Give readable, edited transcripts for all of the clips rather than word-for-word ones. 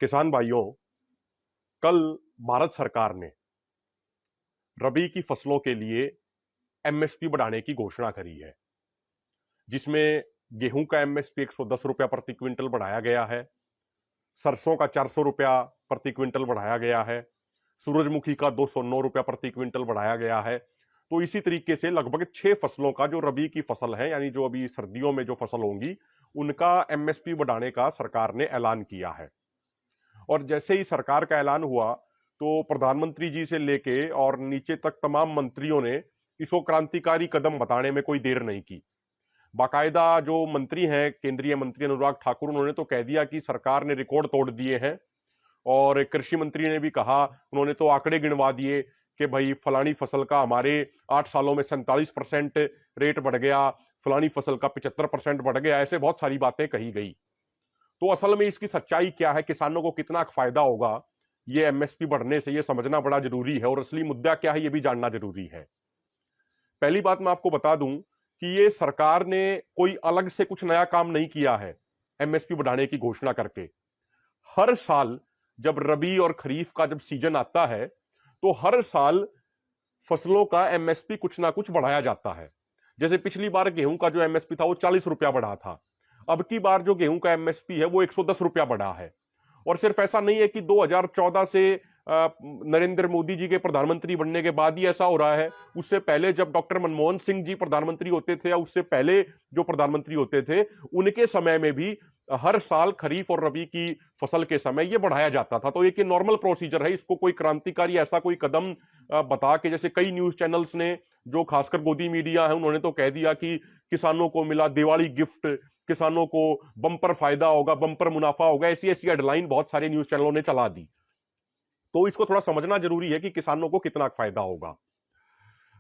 किसान भाइयों, कल भारत सरकार ने रबी की फसलों के लिए एमएसपी बढ़ाने की घोषणा करी है, जिसमें गेहूं का एमएसपी 110 रुपया प्रति क्विंटल बढ़ाया गया है, सरसों का 400 रुपया प्रति क्विंटल बढ़ाया गया है, सूरजमुखी का 209 रुपया प्रति क्विंटल बढ़ाया गया है। तो इसी तरीके से लगभग 6 फसलों का जो रबी की फसल है, यानी जो अभी सर्दियों में जो फसल होंगी, उनका एमएसपी बढ़ाने का सरकार ने ऐलान किया है। और जैसे ही सरकार का ऐलान हुआ तो प्रधानमंत्री जी से लेके और नीचे तक तमाम मंत्रियों ने इसको क्रांतिकारी कदम बताने में कोई देर नहीं की। बाकायदा जो मंत्री हैं, केंद्रीय मंत्री अनुराग ठाकुर, उन्होंने तो कह दिया कि सरकार ने रिकॉर्ड तोड़ दिए हैं। और कृषि मंत्री ने भी कहा, उन्होंने तो आंकड़े गिनवा दिए कि भाई फलानी फसल का हमारे 8 सालों में 47% रेट बढ़ गया, फलानी फसल का 75% बढ़ गया। ऐसे बहुत सारी बातें कही गई। तो असल में इसकी सच्चाई क्या है, किसानों को कितना फायदा होगा ये एमएसपी बढ़ने से, ये समझना बड़ा जरूरी है। और असली मुद्दा क्या है ये भी जानना जरूरी है। पहली बात मैं आपको बता दूं कि ये सरकार ने कोई अलग से कुछ नया काम नहीं किया है एमएसपी बढ़ाने की घोषणा करके। हर साल जब रबी और खरीफ का जब सीजन आता है तो हर साल फसलों का एमएसपी कुछ ना कुछ बढ़ाया जाता है। जैसे पिछली बार गेहूं का जो एमएसपी था वो 40 रुपया बढ़ा था। अब की बार जो गेहूं का एमएसपी है वो 110 रुपया बढ़ा है। और सिर्फ ऐसा नहीं है कि 2014 से नरेंद्र मोदी जी के प्रधानमंत्री बनने के बाद ही ऐसा हो रहा है। उससे पहले जब डॉक्टर मनमोहन सिंह जी प्रधानमंत्री होते थे, या उससे पहले जो प्रधानमंत्री होते थे, उनके समय में भी हर साल खरीफ और रबी की फसल के समय ये बढ़ाया जाता था। तो एक नॉर्मल प्रोसीजर है, इसको कोई क्रांतिकारी ऐसा कोई कदम बता के, जैसे कई न्यूज चैनल्स ने, जो खासकर गोदी मीडिया है, उन्होंने तो कह दिया कि किसानों को मिला दिवाली गिफ्ट, किसानों को बम्पर फायदा होगा, बम्पर मुनाफा होगा। ऐसी ऐसी हेडलाइन बहुत सारे न्यूज चैनलों ने चला दी। तो इसको थोड़ा समझना जरूरी है कि किसानों को कितना फायदा होगा।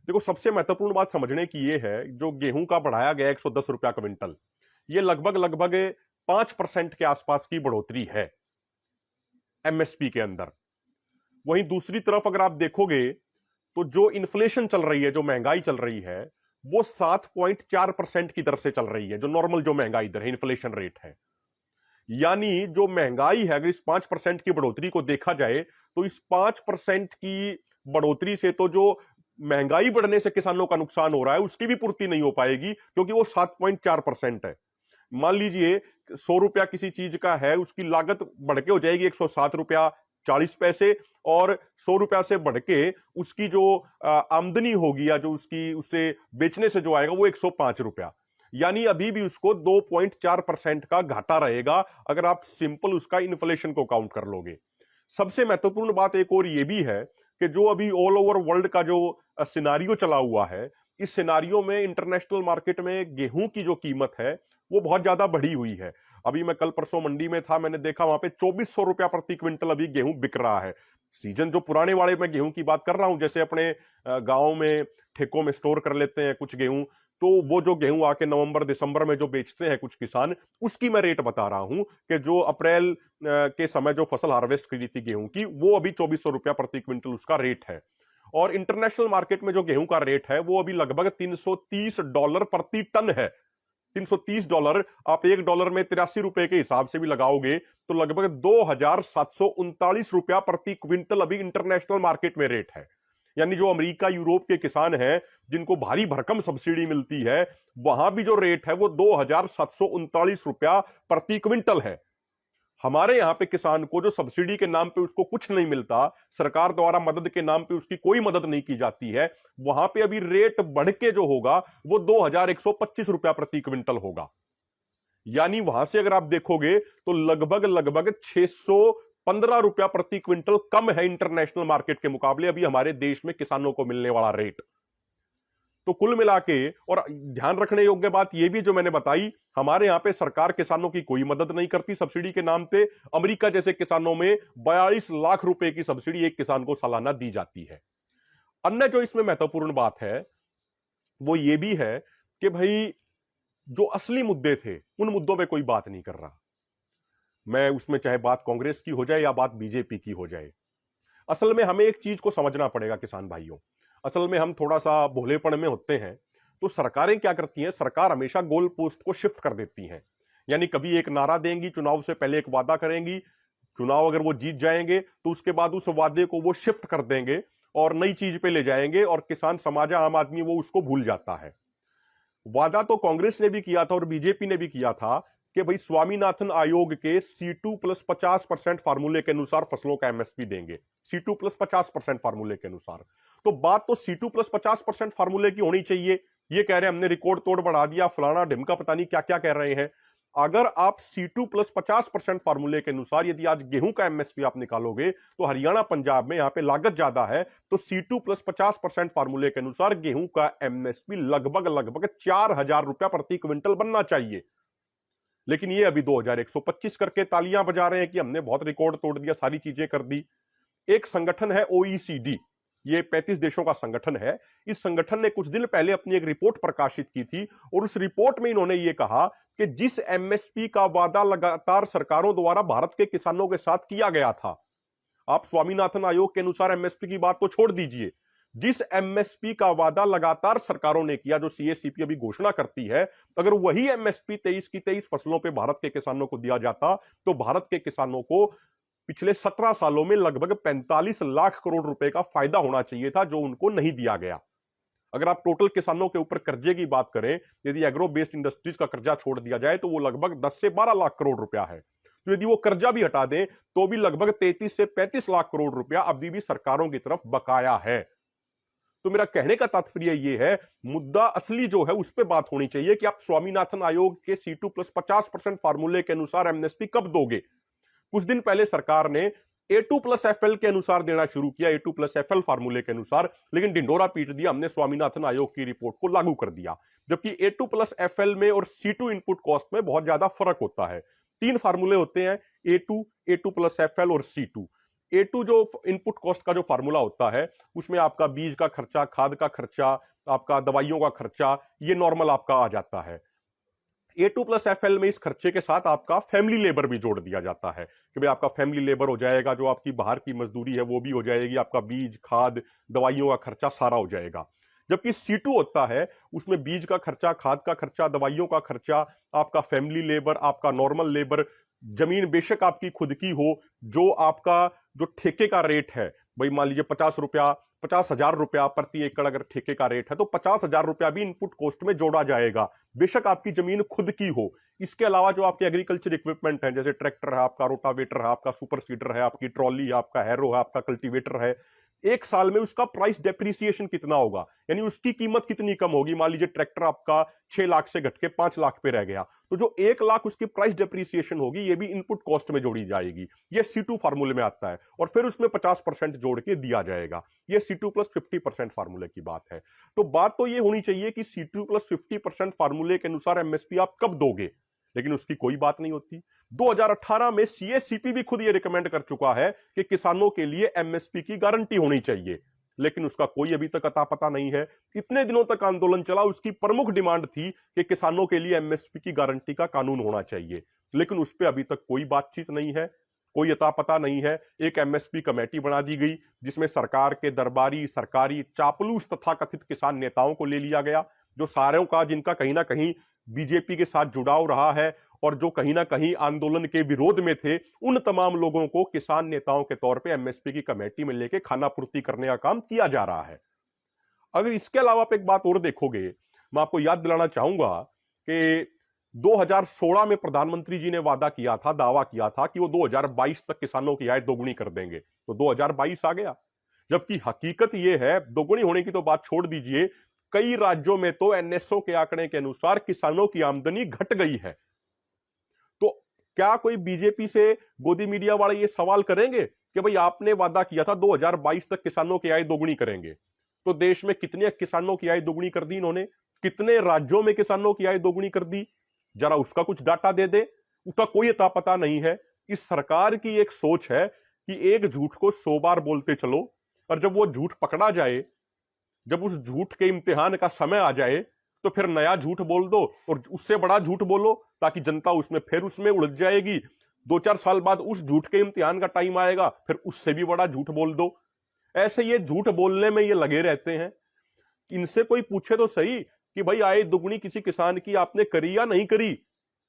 देखो, सबसे महत्वपूर्ण बात समझने की यह है, जो गेहूं का बढ़ाया गया 110 रुपया क्विंटल, ये लगभग लगभग 5% के आसपास की बढ़ोतरी है एमएसपी के अंदर। वहीं दूसरी तरफ अगर आप देखोगे तो जो इन्फ्लेशन चल रही है, जो महंगाई चल रही है, वो 7.4% की दर से चल रही है। जो नॉर्मल जो महंगाई दर है, इन्फ्लेशन रेट है, यानी जो महंगाई है, अगर इस 5% की बढ़ोतरी को देखा जाए तो इस 5% की बढ़ोतरी से तो जो महंगाई बढ़ने से किसानों का नुकसान हो रहा है उसकी भी पूर्ति नहीं हो पाएगी, क्योंकि वो 7.4% है। मान लीजिए 100 रुपया किसी चीज का है, उसकी लागत बढ़ के हो जाएगी 107 रुपया 40 पैसे, और 100 रुपया से बढ़ के उसकी जो आमदनी होगी, या जो उसकी उससे बेचने से जो आएगा, वो 105 रुपया। यानी अभी भी उसको 2.4% का घाटा रहेगा अगर आप सिंपल उसका इन्फ्लेशन को काउंट कर लोगे। सबसे महत्वपूर्ण बात एक और ये भी है कि जो अभी ऑल ओवर वर्ल्ड का जो सिनारियो चला हुआ है, इस सिनारियो में इंटरनेशनल मार्केट में गेहूं की जो कीमत है वो बहुत ज्यादा बढ़ी हुई है। अभी मैं कल परसों मंडी में था, मैंने देखा वहां पे 2400 रुपया प्रति क्विंटल अभी गेहूं बिक रहा है। सीजन जो पुराने वाले मैं गेहूं की बात कर रहा हूं, जैसे अपने गांव में ठेकों में स्टोर कर लेते हैं कुछ गेहूं, तो वो जो गेहूं आके नवंबर दिसंबर में जो बेचते हैं कुछ किसान, उसकी मैं रेट बता रहा हूं कि जो अप्रैल के समय जो फसल हार्वेस्ट करी थी गेहूं की, वो अभी 2400 रुपया प्रति क्विंटल उसका रेट है। और इंटरनेशनल मार्केट में जो गेहूं का रेट है वो अभी लगभग $330 प्रति टन है। $330, आप $1 में 83 रुपए के हिसाब से भी लगाओगे तो लगभग 2739 रुपया प्रति क्विंटल अभी इंटरनेशनल मार्केट में रेट है। यानी जो अमेरिका यूरोप के किसान हैं जिनको भारी भरकम सब्सिडी मिलती है, वहां भी जो रेट है वो 2739 रुपया प्रति क्विंटल है। हमारे यहां पे किसान को जो सब्सिडी के नाम पे उसको कुछ नहीं मिलता, सरकार द्वारा मदद के नाम पे उसकी कोई मदद नहीं की जाती है, वहां पे अभी रेट बढ़ के जो होगा वो 2125 रुपया प्रति क्विंटल होगा। यानी वहां से अगर आप देखोगे तो लगभग लगभग 615 रुपया प्रति क्विंटल कम है इंटरनेशनल मार्केट के मुकाबले अभी हमारे देश में किसानों को मिलने वाला रेट। तो कुल मिला के, और ध्यान रखने योग्य बात यह भी जो मैंने बताई, हमारे यहां पे सरकार किसानों की कोई मदद नहीं करती सब्सिडी के नाम पे। अमेरिका जैसे किसानों में 42 लाख रुपए की सब्सिडी एक किसान को सालाना दी जाती है। अन्य जो इसमें महत्वपूर्ण बात है वो ये भी है कि भाई जो असली मुद्दे थे उन मुद्दों पे कोई बात नहीं कर रहा। मैं उसमें चाहे बात कांग्रेस की हो जाए या बात बीजेपी की हो जाए, असल में हमें एक चीज को समझना पड़ेगा किसान भाइयों। असल में हम थोड़ा सा भोलेपन में होते हैं, तो सरकारें क्या करती हैं, सरकार हमेशा गोल पोस्ट को शिफ्ट कर देती हैं। यानी कभी एक नारा देंगी, चुनाव से पहले एक वादा करेंगी, चुनाव अगर वो जीत जाएंगे तो उसके बाद उस वादे को वो शिफ्ट कर देंगे और नई चीज पे ले जाएंगे और किसान समाज, आम आदमी वो उसको भूल जाता है। वादा तो कांग्रेस ने भी किया था और बीजेपी ने भी किया था कि भाई स्वामीनाथन आयोग के C2 प्लस 50% फार्मूले के अनुसार फसलों का एमएसपी देंगे, C2 प्लस 50% फार्मूले के अनुसार। तो बात तो C2 प्लस 50% फार्मूले की होनी चाहिए। ये कह रहे हैं हमने रिकॉर्ड तोड़ बढ़ा दिया, फलाना ढिमका, पता नहीं क्या क्या कह रहे हैं। अगर आप C2 प्लस 50% फार्मूले के अनुसार यदि आज गेहूं का एमएसपी आप निकालोगे तो हरियाणा पंजाब में यहां पे लागत ज्यादा है, तो C2 प्लस 50% फार्मूले के अनुसार गेहूं का एमएसपी लगभग 4,000 रुपया प्रति क्विंटल बनना चाहिए। लेकिन ये अभी 2,125 करके तालियां बजा रहे हैं कि हमने बहुत रिकॉर्ड तोड़ दिया, सारी चीजें कर दी। एक संगठन है OECD, ये 35 देशों का संगठन है। इस संगठन ने कुछ दिन पहले अपनी एक रिपोर्ट प्रकाशित की थी और उस रिपोर्ट में इन्होंने ये कहा कि जिस एमएसपी का वादा लगातार सरकारों द्वारा भारत के किसानों के साथ किया गया था, आप स्वामीनाथन आयोग के अनुसार एमएसपी की बात तो छोड़ दीजिए, जिस एमएसपी का वादा लगातार सरकारों ने किया, जो CACP अभी घोषणा करती है, अगर वही एमएसपी 23 की 23 फसलों पे भारत के किसानों को दिया जाता तो भारत के किसानों को पिछले 17 सालों में लगभग 45 लाख करोड़ रुपए का फायदा होना चाहिए था, जो उनको नहीं दिया गया। अगर आप टोटल किसानों के ऊपर कर्जे की बात करें, यदि एग्रो बेस्ड इंडस्ट्रीज का कर्जा छोड़ दिया जाए तो वो लगभग 10 से 12 लाख करोड़ रुपया है। तो यदि वो कर्जा भी हटा दें तो भी लगभग 33 से 35 लाख करोड़ रुपया अभी भी सरकारों की तरफ बकाया है। तो मेरा कहने का तात्पर्य यह है, मुद्दा असली जो है उस पर बात होनी चाहिए कि आप स्वामीनाथन आयोग के C2 प्लस 50% फार्मूले के अनुसार एमएसपी कब दोगे। कुछ दिन पहले सरकार ने A2 प्लस FL के अनुसार देना शुरू किया, A2 प्लस FL फार्मूले के अनुसार, लेकिन ढिंडोरा पीट दिया, हमने स्वामीनाथन आयोग की रिपोर्ट को लागू कर दिया। जबकि A2 प्लस FL में और C2 इनपुट कॉस्ट में बहुत ज्यादा फर्क होता है। 3 फार्मूले होते हैं, A2 प्लस FL और C2। A2 जो इनपुट कॉस्ट का जो फार्मूला होता है उसमें आपका बीज का खर्चा, खाद का खर्चा, आपका दवाइयों का खर्चा, ये नॉर्मल आपका आ जाता है। A2 प्लस FL में इस खर्चे के साथ आपका फैमिली लेबर भी जोड़ दिया जाता है कि भाई आपका फैमिली लेबर हो जाएगा, जो आपकी बाहर की मजदूरी है वो भी हो जाएगी, आपका बीज, खाद, दवाइयों का खर्चा सारा हो जाएगा। जबकि C2 होता है, उसमें बीज का खर्चा, खाद का खर्चा, दवाइयों का खर्चा, आपका फैमिली लेबर, आपका नॉर्मल लेबर, जमीन बेशक आपकी खुद की हो, जो आपका जो ठेके का रेट है, भाई मान लीजिए 50,000 रुपया प्रति एकड़ अगर ठेके का रेट है तो 50,000 रुपया भी इनपुट कॉस्ट में जोड़ा जाएगा, बेशक आपकी जमीन खुद की हो। इसके अलावा जो आपके एग्रीकल्चर इक्विपमेंट है, जैसे ट्रैक्टर है, आपका रोटावेटर है, आपका सुपर सीडर है, आपकी ट्रॉली है, आपका हैरो है, आपका कल्टीवेटर है, एक साल में उसका प्राइस डेप्रिसिएशन कितना होगा, यानी उसकी कीमत कितनी कम होगी। मान लीजिए ट्रैक्टर आपका 6 लाख से घट के 5 लाख पे रह गया, तो जो 1 लाख उसकी प्राइस डेप्रिसिएशन होगी ये भी इनपुट कॉस्ट में जोड़ी जाएगी। ये C2 फार्मूले में आता है और फिर उसमें 50% जोड़ के दिया जाएगा। ये C2 प्लस 50% फार्मूले की बात है। तो बात तो ये होनी चाहिए कि C2 प्लस 50% फार्मूले के अनुसार एमएसपी आप कब दोगे, लेकिन उसकी कोई बात नहीं होती। 2018 में CACP भी खुद ये रिकमेंड कर चुका है कि किसानों के लिए एमएसपी की गारंटी होनी चाहिए, लेकिन उसका कोई अभी तक अता पता नहीं है। इतने दिनों तक आंदोलन चला, उसकी प्रमुख डिमांड थी कि किसानों के लिए एमएसपी की गारंटी का कानून होना चाहिए, लेकिन उस पर अभी तक कोई बातचीत नहीं है, कोई अता पता नहीं है। एक एमएसपी कमेटी बना दी गई जिसमें सरकार के दरबारी, सरकारी चापलूस तथा कथित किसान नेताओं को ले लिया गया, जो सारों का जिनका कहीं ना कहीं बीजेपी के साथ जुड़ाव रहा है और जो कहीं ना कहीं आंदोलन के विरोध में थे, उन तमाम लोगों को किसान नेताओं के तौर पे एमएसपी की कमेटी में लेके खाना पूर्ति करने का काम किया जा रहा है। अगर इसके अलावा आप एक बात और देखोगे, मैं आपको याद दिलाना चाहूंगा कि 2016 में प्रधानमंत्री जी ने वादा किया था, दावा किया था कि वो 2022 तक किसानों की आय दोगुनी कर देंगे, तो 2022 आ गया, जबकि हकीकत यह है दोगुनी होने की तो बात छोड़ दीजिए, कई राज्यों में तो NSO के आंकड़े के अनुसार किसानों की आमदनी घट गई है। तो क्या कोई बीजेपी से गोदी मीडिया वाले ये सवाल करेंगे कि भाई आपने वादा किया था 2022 तक किसानों की आय दोगुनी करेंगे, तो देश में कितने किसानों की आय दोगुनी कर दी इन्होंने, कितने राज्यों में किसानों की आय दोगुनी कर दी, जरा उसका कुछ डाटा दे दे। उसका कोई अता पता नहीं है। इस सरकार की एक सोच है कि एक झूठ को 100 बार बोलते चलो, और जब वो झूठ पकड़ा जाए, जब उस झूठ के इम्तिहान का समय आ जाए तो फिर नया झूठ बोल दो और उससे बड़ा झूठ बोलो, ताकि जनता उसमें उलझ जाएगी। 2-4 साल बाद उस झूठ के इम्तिहान का टाइम आएगा, फिर उससे भी बड़ा झूठ बोल दो। ऐसे ये झूठ बोलने में ये लगे रहते हैं। इनसे कोई पूछे तो सही कि भाई आय दुगनी किसी किसान की आपने करी या नहीं करी,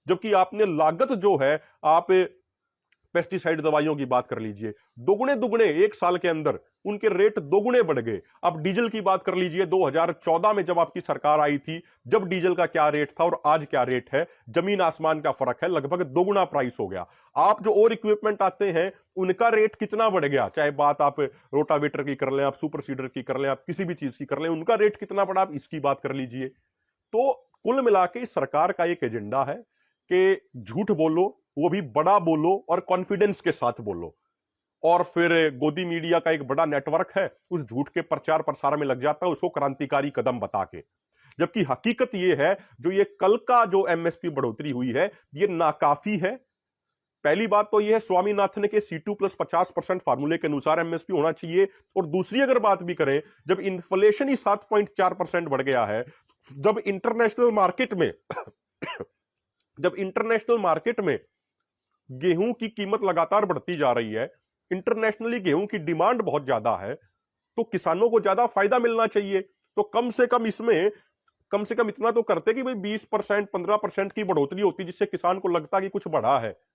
जबकि आपने लागत जो है आप पेस्टिसाइड दवाइयों की बात कर लीजिए, दोगुने दुगुने एक साल के अंदर उनके रेट दोगुने बढ़ गए। अब डीजल की बात कर लीजिए, 2014 में जब आपकी सरकार आई थी, जब डीजल का क्या रेट था और आज क्या रेट है, जमीन आसमान का फर्क है, लगभग दोगुना प्राइस हो गया। आप जो और इक्विपमेंट आते हैं उनका रेट कितना बढ़ गया, चाहे बात आप रोटावेटर की कर लें, आप सुपर सीडर की कर लें, आप किसी भी चीज की कर लें, उनका रेट कितना बढ़ा, आप इसकी बात कर लीजिए। तो कुल मिला के सरकार का एक एजेंडा है कि झूठ बोलो, वो भी बड़ा बोलो और कॉन्फिडेंस के साथ बोलो, और फिर गोदी मीडिया का एक बड़ा नेटवर्क है, उस झूठ के प्रचार प्रसार में लग जाता है, उसको क्रांतिकारी कदम बता के। जबकि हकीकत यह है, जो ये कल का जो एमएसपी बढ़ोतरी हुई है, ये नाकाफी है। पहली बात तो यह है, स्वामीनाथन के C2 प्लस 50% फार्मूले के अनुसार एमएसपी होना चाहिए। और दूसरी अगर बात भी करें, जब इन्फ्लेशन ही 7.4% बढ़ गया है, जब इंटरनेशनल मार्केट में जब इंटरनेशनल मार्केट में गेहूं की कीमत लगातार बढ़ती जा रही है, इंटरनेशनली गेहूं की डिमांड बहुत ज्यादा है, तो किसानों को ज्यादा फायदा मिलना चाहिए। तो कम से कम इसमें कम से कम इतना तो करते कि भाई 20% 15% की बढ़ोतरी होती, जिससे किसान को लगता कि कुछ बढ़ा है।